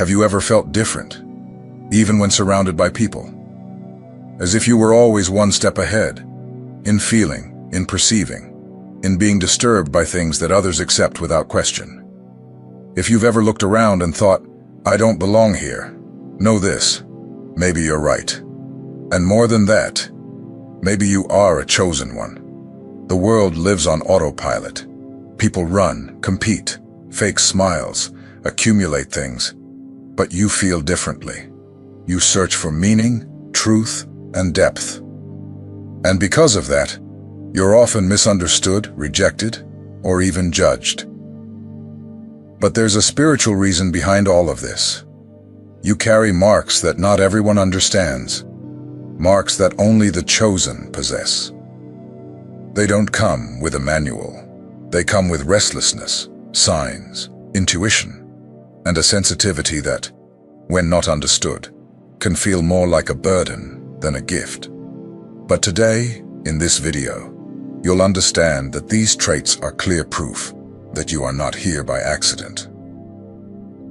Have you ever felt different, even when surrounded by people? As if you were always one step ahead, in feeling, in perceiving, in being disturbed by things that others accept without question. If you've ever looked around and thought, I don't belong here, know this, maybe you're right. And more than that, maybe you are a chosen one. The world lives on autopilot. People run, compete, fake smiles, accumulate things. But you feel differently. You search for meaning, truth, and depth. And because of that, you're often misunderstood, rejected, or even judged. But there's a spiritual reason behind all of this. You carry marks that not everyone understands, marks that only the chosen possess. They don't come with a manual. They come with restlessness, signs, intuition, and a sensitivity that, when not understood, can feel more like a burden than a gift. But today, in this video, you'll understand that these traits are clear proof that you are not here by accident.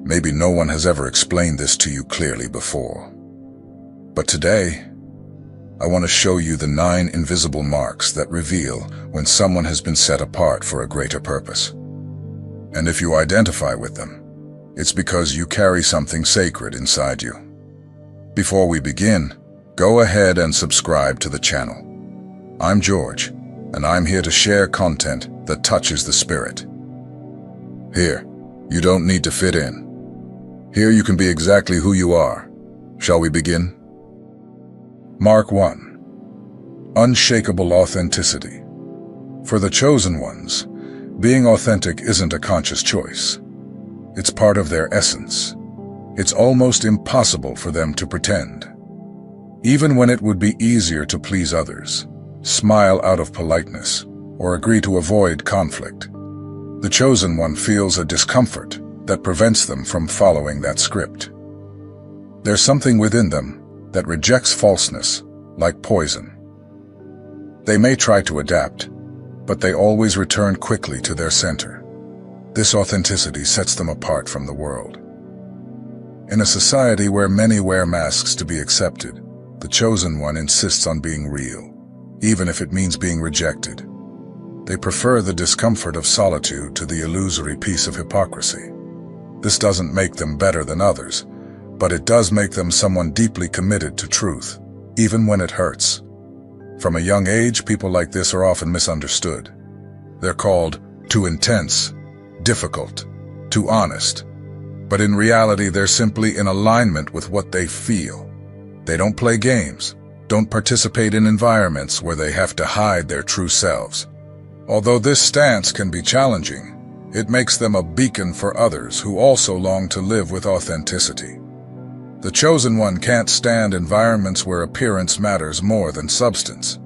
Maybe no one has ever explained this to you clearly before. But today, I want to show you the 9 invisible marks that reveal when someone has been set apart for a greater purpose. And if you identify with them, it's because you carry something sacred inside you. Before we begin, go ahead and subscribe to the channel. I'm George, and I'm here to share content that touches the spirit. Here, you don't need to fit in. Here you can be exactly who you are. Shall we begin? Mark 1. Unshakable authenticity. For the chosen ones, being authentic isn't a conscious choice. It's part of their essence. It's almost impossible for them to pretend. Even when it would be easier to please others, smile out of politeness, or agree to avoid conflict, the chosen one feels a discomfort that prevents them from following that script. There's something within them that rejects falseness like poison. They may try to adapt, but they always return quickly to their center. This authenticity sets them apart from the world. In a society where many wear masks to be accepted, the chosen one insists on being real, even if it means being rejected. They prefer the discomfort of solitude to the illusory peace of hypocrisy. This doesn't make them better than others, but it does make them someone deeply committed to truth, even when it hurts. From a young age, people like this are often misunderstood. They're called too intense, difficult, too honest. But in reality, they're simply in alignment with what they feel. They don't play games, don't participate in environments where they have to hide their true selves. Although this stance can be challenging, it makes them a beacon for others who also long to live with authenticity. The chosen one can't stand environments where appearance matters more than substance.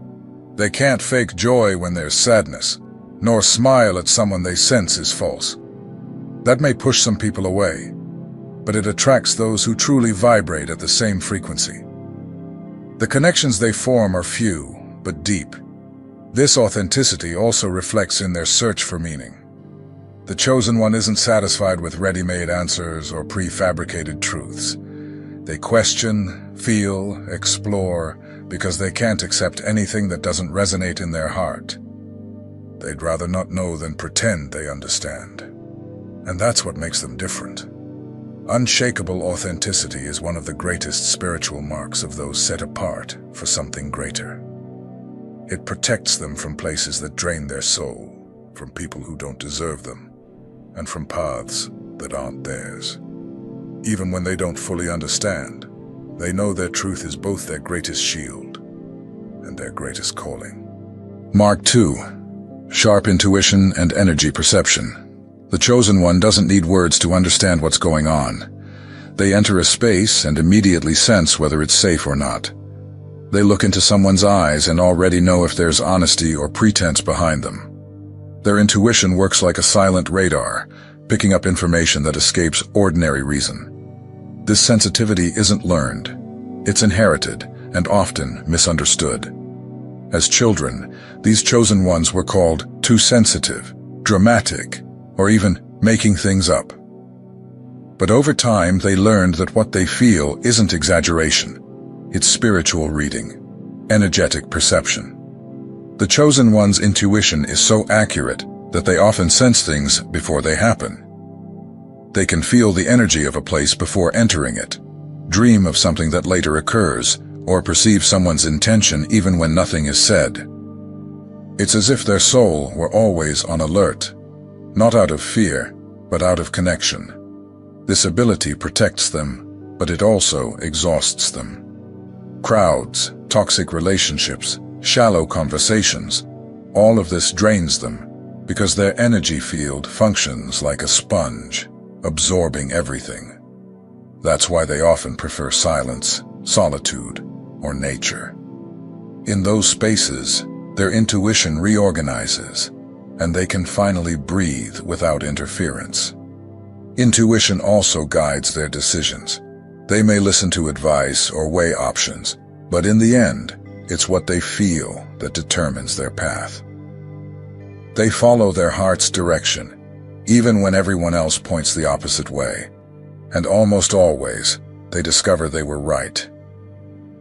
They can't fake joy when there's sadness, nor smile at someone they sense is false. That may push some people away, but it attracts those who truly vibrate at the same frequency. The connections they form are few, but deep. This authenticity also reflects in their search for meaning. The chosen one isn't satisfied with ready-made answers or prefabricated truths. They question, feel, explore, because they can't accept anything that doesn't resonate in their heart. They'd rather not know than pretend they understand. And that's what makes them different. Unshakable authenticity is one of the greatest spiritual marks of those set apart for something greater. It protects them from places that drain their soul, from people who don't deserve them, and from paths that aren't theirs. Even when they don't fully understand, they know their truth is both their greatest shield and their greatest calling. Mark 2. Sharp intuition and energy perception. The chosen one doesn't need words to understand what's going on. They enter a space and immediately sense whether it's safe or not. They look into someone's eyes and already know if there's honesty or pretense behind them. Their intuition works like a silent radar, picking up information that escapes ordinary reason. This sensitivity isn't learned. It's inherited and often misunderstood. As children, these chosen ones were called too sensitive, dramatic, or even making things up. But over time, they learned that what they feel isn't exaggeration. It's spiritual reading, energetic perception. The chosen one's intuition is so accurate that they often sense things before they happen. They can feel the energy of a place before entering it, dream of something that later occurs, or perceive someone's intention even when nothing is said. It's as if their soul were always on alert, not out of fear, but out of connection. This ability protects them, but it also exhausts them. Crowds, toxic relationships, shallow conversations, all of this drains them because their energy field functions like a sponge, absorbing everything. That's why they often prefer silence, solitude, or nature. In those spaces, their intuition reorganizes, and they can finally breathe without interference. Intuition also guides their decisions. They may listen to advice or weigh options, but in the end, it's what they feel that determines their path. They follow their heart's direction, even when everyone else points the opposite way. And almost always, they discover they were right.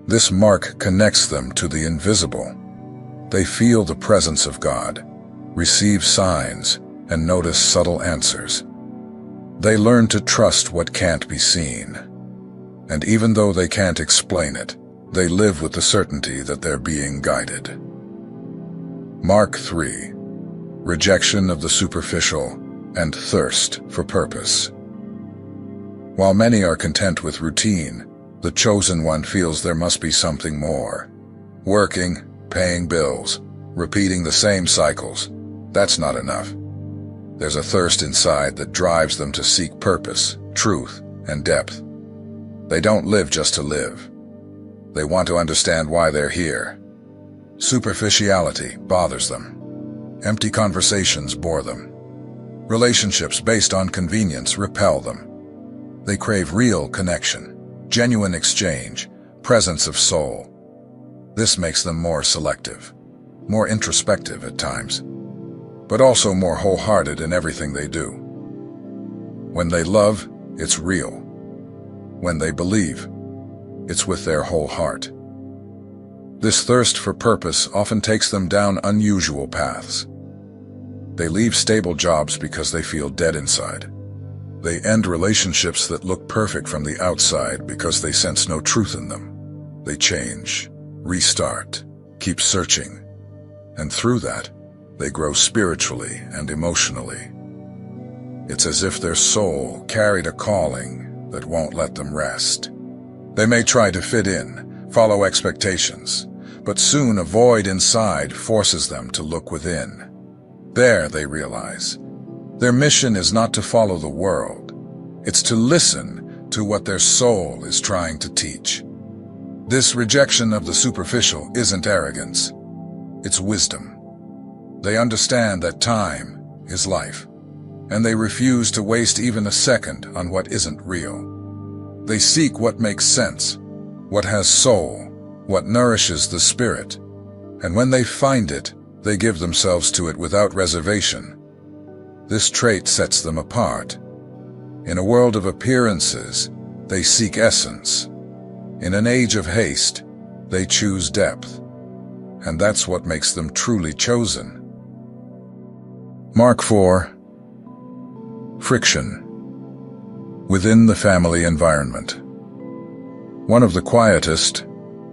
This mark connects them to the invisible. They feel the presence of God, receive signs, and notice subtle answers. They learn to trust what can't be seen. And even though they can't explain it, they live with the certainty that they're being guided. Mark 3. Rejection of the superficial and thirst for purpose. While many are content with routine, the chosen one feels there must be something more. Working, paying bills, repeating the same cycles, that's not enough. There's a thirst inside that drives them to seek purpose, truth, and depth. They don't live just to live. They want to understand why they're here. Superficiality bothers them. Empty conversations bore them. Relationships based on convenience repel them. They crave real connection, genuine exchange, presence of soul. This makes them more selective, more introspective at times, but also more wholehearted in everything they do. When they love, it's real. When they believe, it's with their whole heart. This thirst for purpose often takes them down unusual paths. They leave stable jobs because they feel dead inside. They end relationships that look perfect from the outside because they sense no truth in them. They change, restart, keep searching, and through that, they grow spiritually and emotionally. It's as if their soul carried a calling that won't let them rest. They may try to fit in, follow expectations, but soon a void inside forces them to look within. There, they realize, their mission is not to follow the world. It's to listen to what their soul is trying to teach. This rejection of the superficial isn't arrogance. It's wisdom. They understand that time is life, and they refuse to waste even a second on what isn't real. They seek what makes sense, what has soul, what nourishes the spirit, and when they find it, they give themselves to it without reservation. This trait sets them apart. In a world of appearances, they seek essence. In an age of haste, they choose depth. And that's what makes them truly chosen. Mark 4. Friction. Within the family environment. One of the quietest,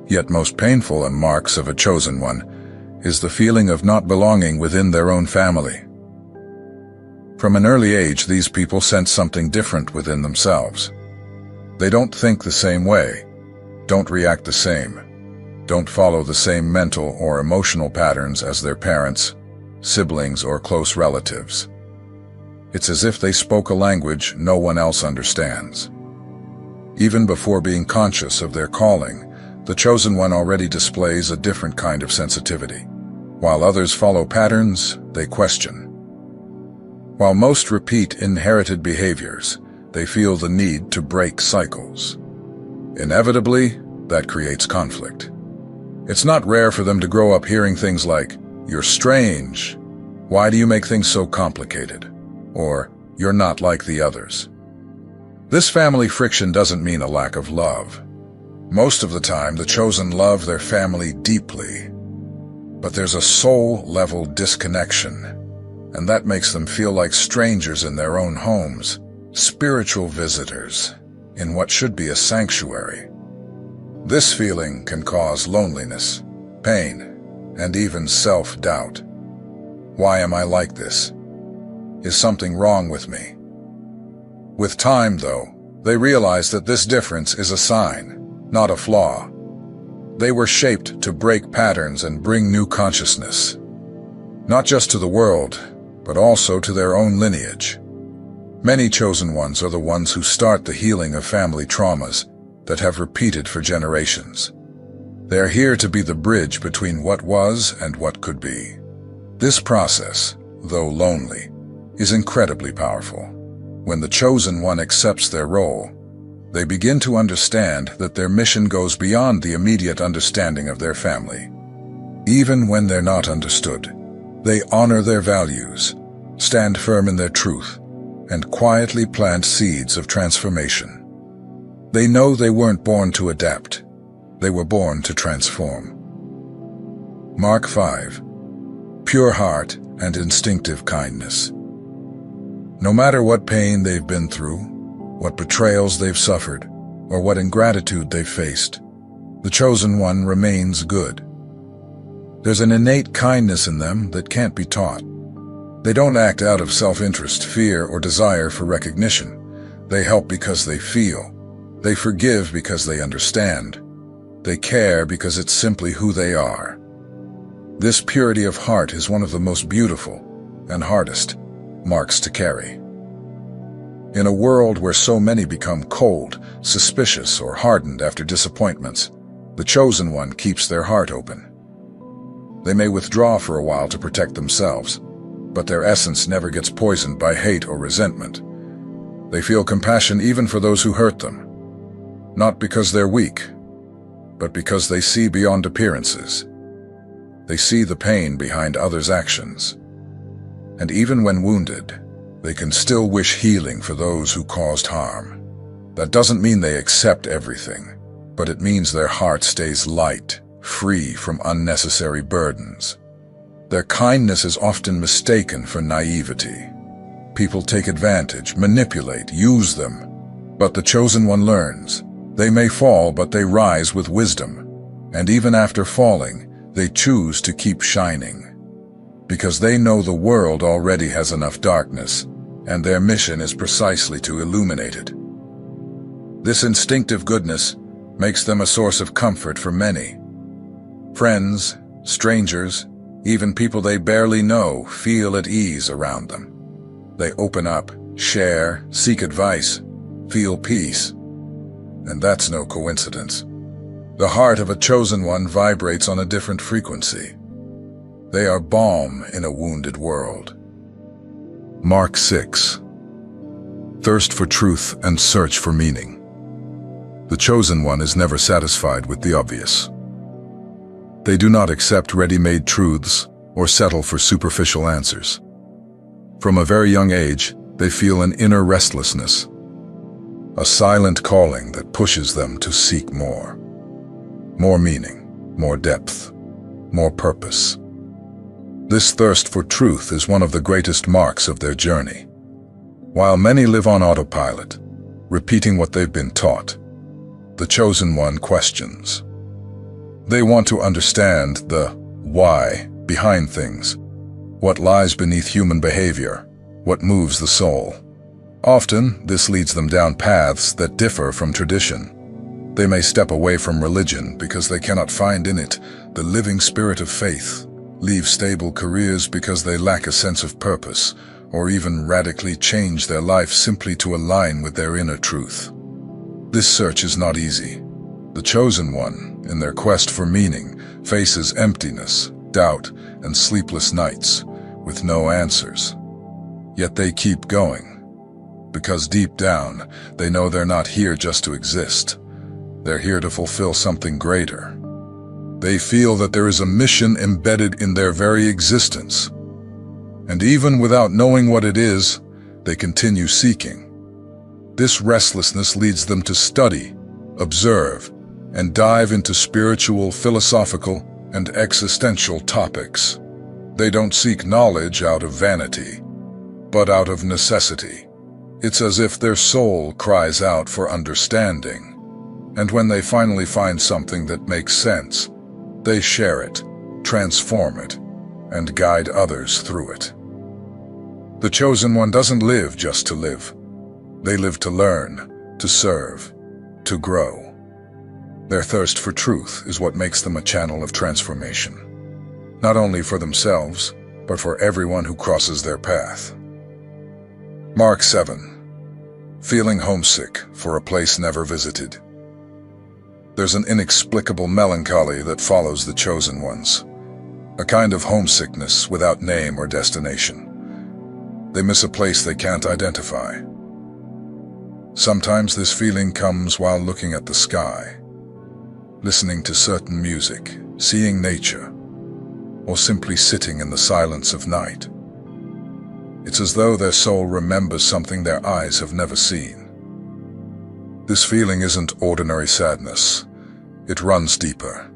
yet most painful marks of a chosen one is the feeling of not belonging within their own family. From an early age, these people sense something different within themselves. They don't think the same way, don't react the same, don't follow the same mental or emotional patterns as their parents, siblings, or close relatives. It's as if they spoke a language no one else understands. Even before being conscious of their calling, the chosen one already displays a different kind of sensitivity. While others follow patterns, they question. While most repeat inherited behaviors, they feel the need to break cycles. Inevitably, that creates conflict. It's not rare for them to grow up hearing things like, "You're strange. Why do you make things so complicated?" Or, "You're not like the others." This family friction doesn't mean a lack of love. Most of the time, the chosen love their family deeply. But there's a soul-level disconnection, and that makes them feel like strangers in their own homes, spiritual visitors in what should be a sanctuary. This feeling can cause loneliness, pain, and even self-doubt. Why am I like this? Is something wrong with me? With time, though, they realize that this difference is a sign, not a flaw. They were shaped to break patterns and bring new consciousness, not just to the world, but also to their own lineage. Many chosen ones are the ones who start the healing of family traumas that have repeated for generations. They're here to be the bridge between what was and what could be. This process, though lonely, is incredibly powerful. When the chosen one accepts their role, they begin to understand that their mission goes beyond the immediate understanding of their family. Even when they're not understood, they honor their values, stand firm in their truth, and quietly plant seeds of transformation. They know they weren't born to adapt. They were born to transform. Mark 5. Pure heart and instinctive kindness. No matter what pain they've been through, what betrayals they've suffered, or what ingratitude they've faced, the chosen one remains good. There's an innate kindness in them that can't be taught. They don't act out of self-interest, fear, or desire for recognition. They help because they feel. They forgive because they understand. They care because it's simply who they are. This purity of heart is one of the most beautiful and hardest marks to carry. In a world where so many become cold, suspicious, or hardened after disappointments, the chosen one keeps their heart open. They may withdraw for a while to protect themselves, but their essence never gets poisoned by hate or resentment. They feel compassion even for those who hurt them, not because they're weak, but because they see beyond appearances. They see the pain behind others' actions. And even when wounded, they can still wish healing for those who caused harm. That doesn't mean they accept everything, but it means their heart stays light, free from unnecessary burdens. Their kindness is often mistaken for naivety. People take advantage, manipulate, use them. But the chosen one learns. They may fall, but they rise with wisdom. And even after falling, they choose to keep shining. Because they know the world already has enough darkness, and their mission is precisely to illuminate it. This instinctive goodness makes them a source of comfort for many. Friends, strangers, even people they barely know feel at ease around them. They open up, share, seek advice, feel peace. And that's no coincidence. The heart of a chosen one vibrates on a different frequency. They are balm in a wounded world. Mark 6. Thirst for truth and search for meaning. The chosen one is never satisfied with the obvious. They do not accept ready-made truths or settle for superficial answers. From a very young age, they feel an inner restlessness, a silent calling that pushes them to seek more. More meaning, more depth, more purpose. This thirst for truth is one of the greatest marks of their journey. While many live on autopilot, repeating what they've been taught, the chosen one questions. They want to understand the why behind things, what lies beneath human behavior, what moves the soul. Often, this leads them down paths that differ from tradition. They may step away from religion because they cannot find in it the living spirit of faith, leave stable careers because they lack a sense of purpose, or even radically change their life simply to align with their inner truth. This search is not easy. The chosen one, in their quest for meaning, faces emptiness, doubt, and sleepless nights, with no answers. Yet they keep going, because deep down, they know they're not here just to exist. They're here to fulfill something greater. They feel that there is a mission embedded in their very existence. And even without knowing what it is, they continue seeking. This restlessness leads them to study, observe, and dive into spiritual, philosophical, and existential topics. They don't seek knowledge out of vanity, but out of necessity. It's as if their soul cries out for understanding. And when they finally find something that makes sense, they share it, transform it, and guide others through it. The chosen one doesn't live just to live. They live to learn, to serve, to grow. Their thirst for truth is what makes them a channel of transformation, not only for themselves, but for everyone who crosses their path. Mark 7. Feeling homesick for a place never visited. There's an inexplicable melancholy that follows the chosen ones, a kind of homesickness without name or destination. They miss a place they can't identify. Sometimes this feeling comes while looking at the sky, listening to certain music, seeing nature, or simply sitting in the silence of night. It's as though their soul remembers something their eyes have never seen. This feeling isn't ordinary sadness. It runs deeper.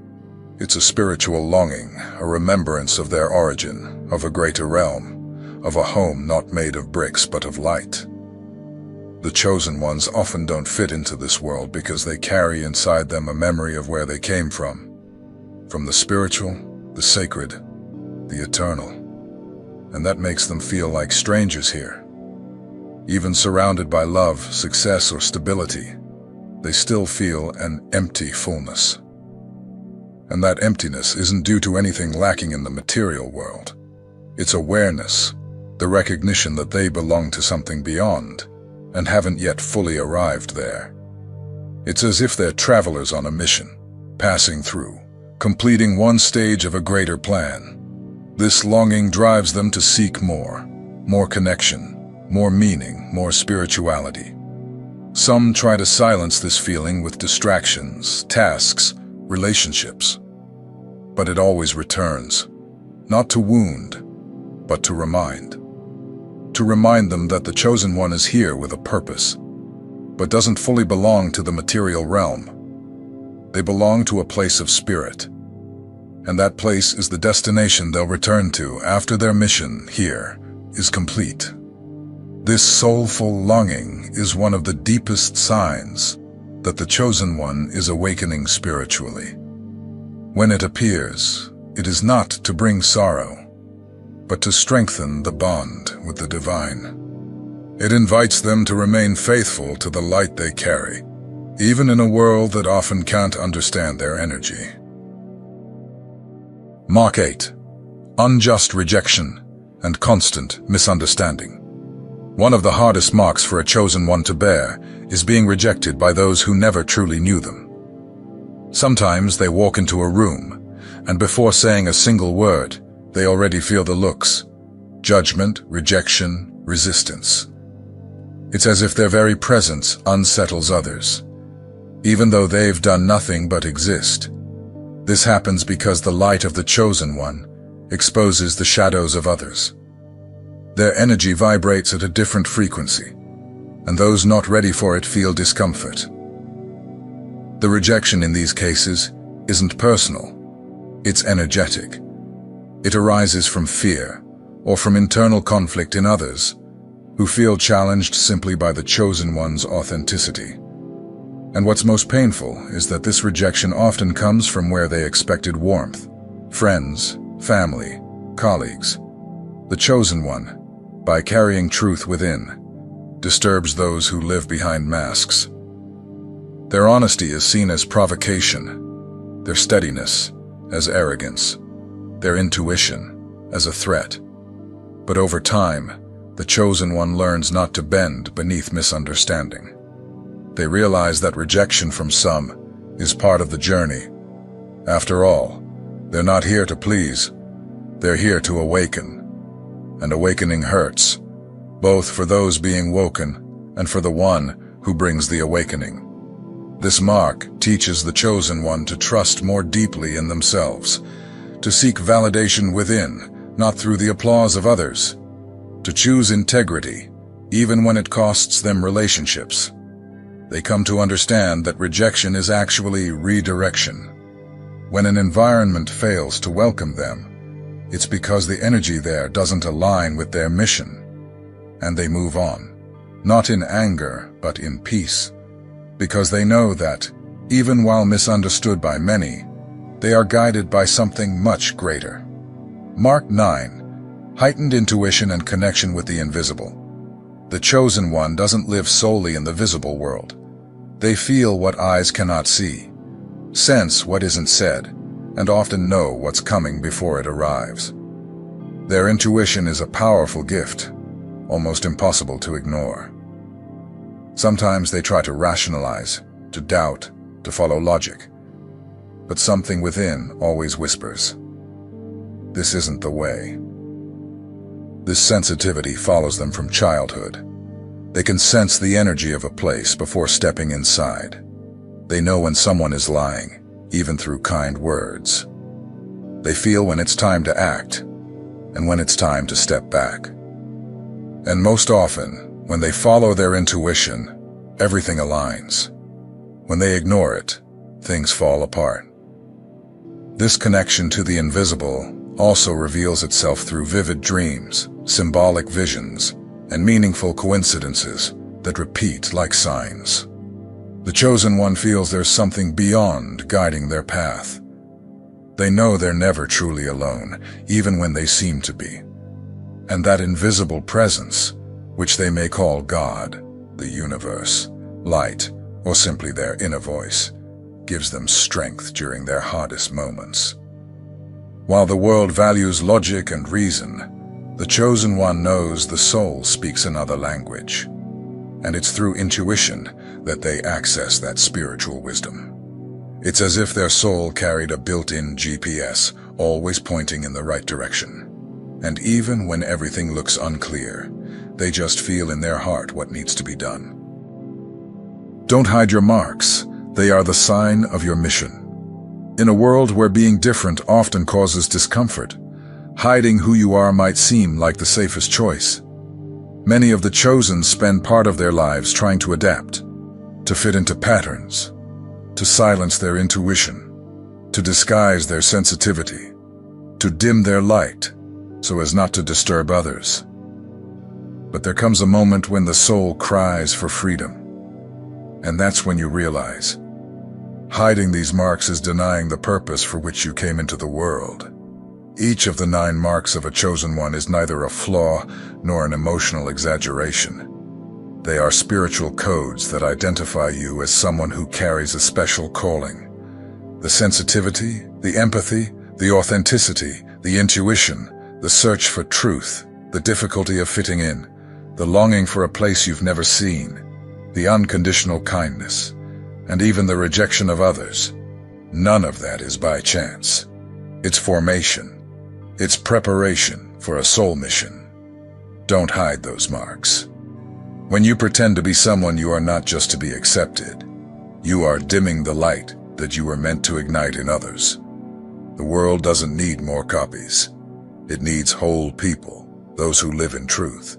It's a spiritual longing, a remembrance of their origin, of a greater realm, of a home not made of bricks but of light. The chosen ones often don't fit into this world because they carry inside them a memory of where they came from the spiritual, the sacred, the eternal. And that makes them feel like strangers here. Even surrounded by love, success, or stability, they still feel an empty fullness. And that emptiness isn't due to anything lacking in the material world. It's awareness, the recognition that they belong to something beyond, and haven't yet fully arrived there. It's as if they're travelers on a mission, passing through, completing one stage of a greater plan. This longing drives them to seek more connection, more meaning, more spirituality. Some try to silence this feeling with distractions, tasks, relationships. But it always returns, not to wound, but to remind. To remind them that the chosen one is here with a purpose, but doesn't fully belong to the material realm. They belong to a place of spirit, and that place is the destination they'll return to after their mission here is complete. This soulful longing is one of the deepest signs that the chosen one is awakening spiritually. When it appears, it is not to bring sorrow, but to strengthen the bond with the divine. It invites them to remain faithful to the light they carry, even in a world that often can't understand their energy. Mark 8. Unjust rejection and constant misunderstanding. One of the hardest marks for a chosen one to bear is being rejected by those who never truly knew them. Sometimes they walk into a room, and before saying a single word, they already feel the looks: judgment, rejection, resistance. It's as if their very presence unsettles others, even though they've done nothing but exist. This happens because the light of the chosen one exposes the shadows of others. Their energy vibrates at a different frequency, and those not ready for it feel discomfort. The rejection in these cases isn't personal, it's energetic. It arises from fear, or from internal conflict in others, who feel challenged simply by the chosen one's authenticity. And what's most painful is that this rejection often comes from where they expected warmth: friends, family, colleagues. The chosen one, by carrying truth within, disturbs those who live behind masks. Their honesty is seen as provocation, their steadiness as arrogance, their intuition as a threat. But over time, the chosen one learns not to bend beneath misunderstanding. They realize that rejection from some is part of the journey. After all, they're not here to please, they're here to awaken. And awakening hurts, both for those being woken and for the one who brings the awakening. This mark teaches the chosen one to trust more deeply in themselves, to seek validation within, not through the applause of others, to choose integrity, even when it costs them relationships, They come to understand that rejection is actually redirection. When an environment fails to welcome them, it's because the energy there doesn't align with their mission, and they move on, not in anger, but in peace, because they know that, even while misunderstood by many, they are guided by something much greater. Mark 9. Heightened intuition and connection with the invisible. The chosen one doesn't live solely in the visible world. They feel what eyes cannot see, sense what isn't said, and often know what's coming before it arrives. Their intuition is a powerful gift, almost impossible to ignore. Sometimes they try to rationalize, to doubt, to follow logic. But something within always whispers, "This isn't the way." This sensitivity follows them from childhood. They can sense the energy of a place before stepping inside. They know when someone is lying, even through kind words. They feel when it's time to act, and when it's time to step back. And most often, when they follow their intuition, everything aligns. When they ignore it, things fall apart. This connection to the invisible also reveals itself through vivid dreams, symbolic visions, and meaningful coincidences that repeat like signs. The chosen one feels there's something beyond guiding their path. They know they're never truly alone, even when they seem to be. And that invisible presence, which they may call God, the universe, light, or simply their inner voice, gives them strength during their hardest moments. While the world values logic and reason, the chosen one knows the soul speaks another language, and it's through intuition that they access that spiritual wisdom. It's as if their soul carried a built-in GPS, always pointing in the right direction. And even when everything looks unclear, they just feel in their heart what needs to be done. Don't hide your marks. They are the sign of your mission. In a world where being different often causes discomfort, hiding who you are might seem like the safest choice. Many of the chosen spend part of their lives trying to adapt, to fit into patterns, to silence their intuition, to disguise their sensitivity, to dim their light, so as not to disturb others. But there comes a moment when the soul cries for freedom. And that's when you realize, hiding these marks is denying the purpose for which you came into the world. Each of the 9 marks of a chosen one is neither a flaw nor an emotional exaggeration. They are spiritual codes that identify you as someone who carries a special calling. The sensitivity, the empathy, the authenticity, the intuition, the search for truth, the difficulty of fitting in, the longing for a place you've never seen, the unconditional kindness, and even the rejection of others. None of that is by chance. It's formation. It's preparation for a soul mission. Don't hide those marks. When you pretend to be someone you are not just to be accepted, you are dimming the light that you were meant to ignite in others. The world doesn't need more copies. It needs whole people, those who live in truth,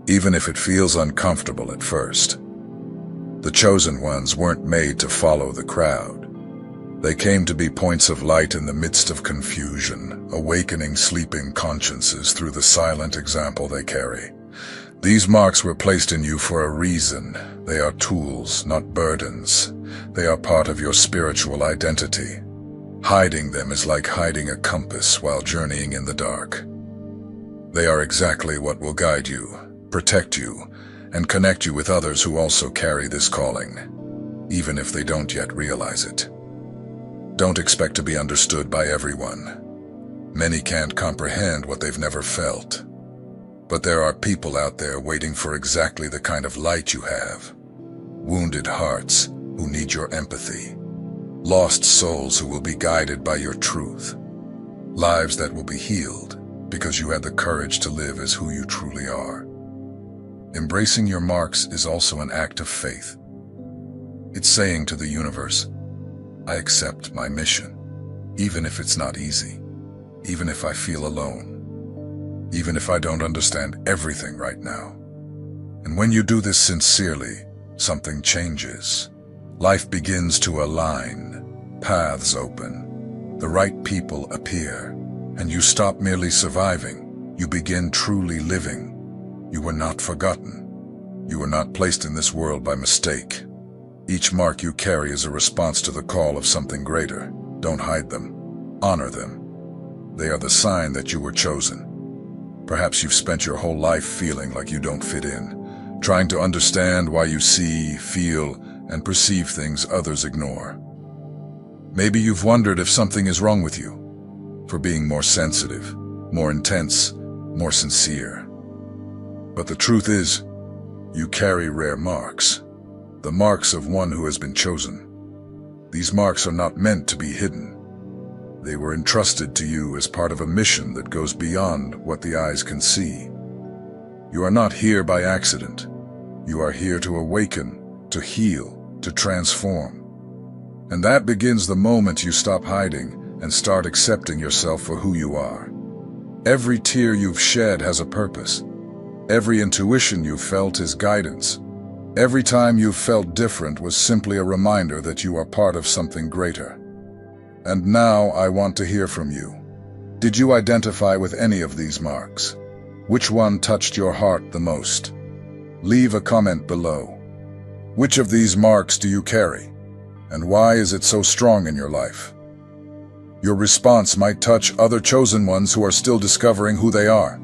even if it feels uncomfortable at first. The chosen ones weren't made to follow the crowd. They came to be points of light in the midst of confusion, awakening sleeping consciences through the silent example they carry. These marks were placed in you for a reason. They are tools, not burdens. They are part of your spiritual identity. Hiding them is like hiding a compass while journeying in the dark. They are exactly what will guide you, protect you, and connect you with others who also carry this calling, even if they don't yet realize it. Don't expect to be understood by everyone. Many can't comprehend what they've never felt. But there are people out there waiting for exactly the kind of light you have. Wounded hearts who need your empathy. Lost souls who will be guided by your truth. Lives that will be healed because you had the courage to live as who you truly are. Embracing your marks is also an act of faith. It's saying to the universe, I accept my mission, even if it's not easy, even if I feel alone, even if I don't understand everything right now. And when you do this sincerely, something changes. Life begins to align, paths open, the right people appear, and you stop merely surviving, you begin truly living. You were not forgotten. You were not placed in this world by mistake. Each mark you carry is a response to the call of something greater. Don't hide them. Honor them. They are the sign that you were chosen. Perhaps you've spent your whole life feeling like you don't fit in, trying to understand why you see, feel, and perceive things others ignore. Maybe you've wondered if something is wrong with you, for being more sensitive, more intense, more sincere. But the truth is, you carry rare marks, the marks of one who has been chosen. These marks are not meant to be hidden. They were entrusted to you as part of a mission that goes beyond what the eyes can see. You are not here by accident. You are here to awaken, to heal, to transform. And that begins the moment you stop hiding and start accepting yourself for who you are. Every tear you've shed has a purpose. Every intuition you've felt is guidance. Every time you've felt different was simply a reminder that you are part of something greater. And now I want to hear from you. Did you identify with any of these marks? Which one touched your heart the most? Leave a comment below. Which of these marks do you carry? And why is it so strong in your life? Your response might touch other chosen ones who are still discovering who they are.